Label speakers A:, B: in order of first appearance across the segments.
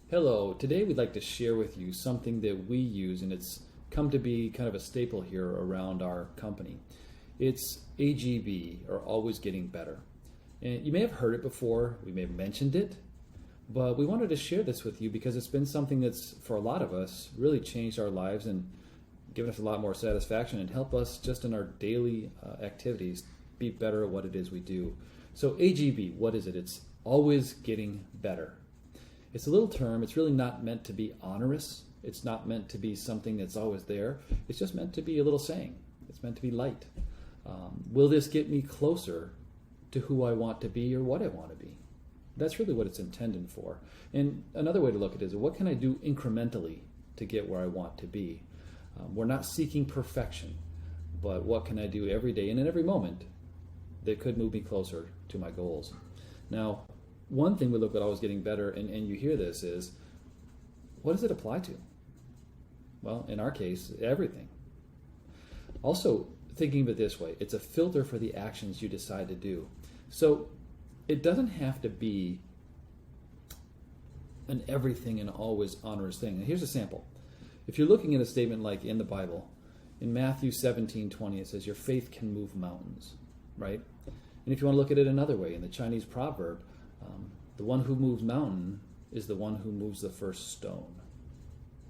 A: Hello, today we'd like to share with you something that we use, and it's come to be kind of a staple here around our company. It's A.G.B, or Always Getting Better. And you may have heard it before, we may have mentioned it, but we wanted to share this with you because it's been something that's, for a lot of us, really changed our lives and given us a lot more satisfaction and help us just in our daily activities be better at what it is we do. So A.G.B, what is it? It's always getting better. It's a little term. It's really not meant to be onerous. It's not meant to be something that's always there. It's just meant to be a little saying. It's meant to be light. Will this get me closer to who I want to be or what I want to be? That's really what it's intended for. And another way to look at it is, what can I do incrementally to get where I want to be? We're not seeking perfection, but what can I do every day and in every moment that could move me closer to my goals? Now, one thing we look at Always Getting Better, and you hear this, is what does it apply to? Well, in our case, everything. Also, thinking of it this way, it's a filter for the actions you decide to do. So it doesn't have to be an everything and always onerous thing. And here's a sample. If you're looking at a statement like in the Bible, in Matthew 17:20, it says, your faith can move mountains, right? And if you want to look at it another way, in the Chinese proverb, the one who moves mountain is the one who moves the first stone.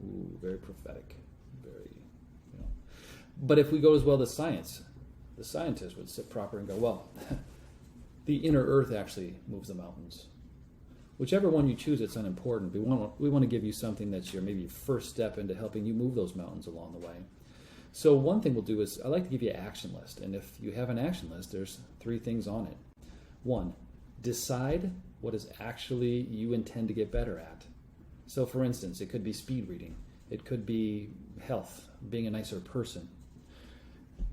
A: Ooh, very prophetic. Very, you know. But if we go as well to science, the scientists would sit proper and go, well, the inner earth actually moves the mountains. Whichever one you choose, it's unimportant. We want to give you something that's your maybe first step into helping you move those mountains along the way. So one thing we'll do is, I like to give you an action list. And if you have an action list, there's 3 things on it. 1, decide what is actually you intend to get better at. So for instance, it could be speed reading. It could be health, being a nicer person.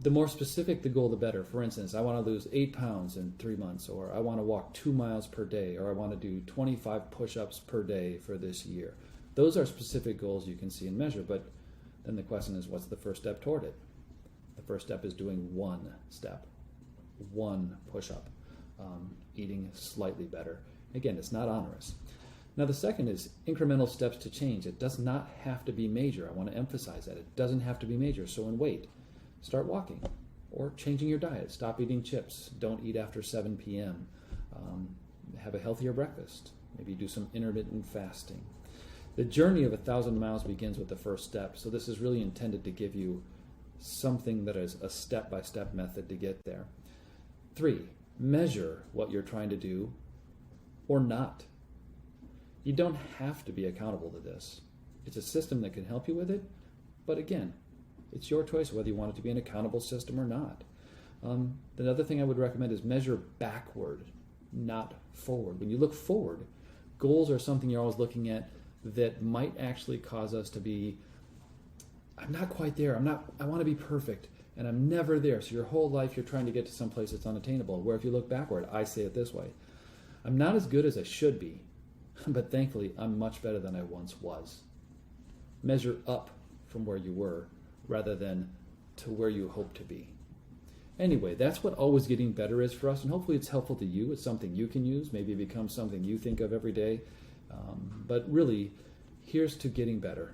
A: The more specific the goal, the better. For instance, I want to lose 8 pounds in 3 months, or I want to walk 2 miles per day, or I want to do 25 push-ups per day for this year. Those are specific goals you can see and measure, but then the question is, what's the first step toward it? The first step is doing 1 step, 1 push-up, eating slightly better. Again, it's not onerous. Now the second is incremental steps to change. It does not have to be major. I want to emphasize that. It doesn't have to be major. So in weight, start walking or changing your diet. Stop eating chips. Don't eat after 7 p.m. Have a healthier breakfast. Maybe do some intermittent fasting. The journey of 1,000 miles begins with the first step. So this is really intended to give you something that is a step-by-step method to get there. 3, measure what you're trying to do or not. You don't have to be accountable to this. It's a system that can help you with it, but again, it's your choice whether you want it to be an accountable system or not. The other thing I would recommend is measure backward, not forward. When you look forward, goals are something you're always looking at that might actually cause us to be, I'm not quite there, I want to be perfect, and I'm never there. So your whole life you're trying to get to some place that's unattainable. Where if you look backward, I say it this way, I'm not as good as I should be, but thankfully I'm much better than I once was. Measure up from where you were rather than to where you hope to be. Anyway, that's what Always Getting Better is for us, and hopefully it's helpful to you. It's something you can use. Maybe it becomes something you think of every day. But really, here's to getting better.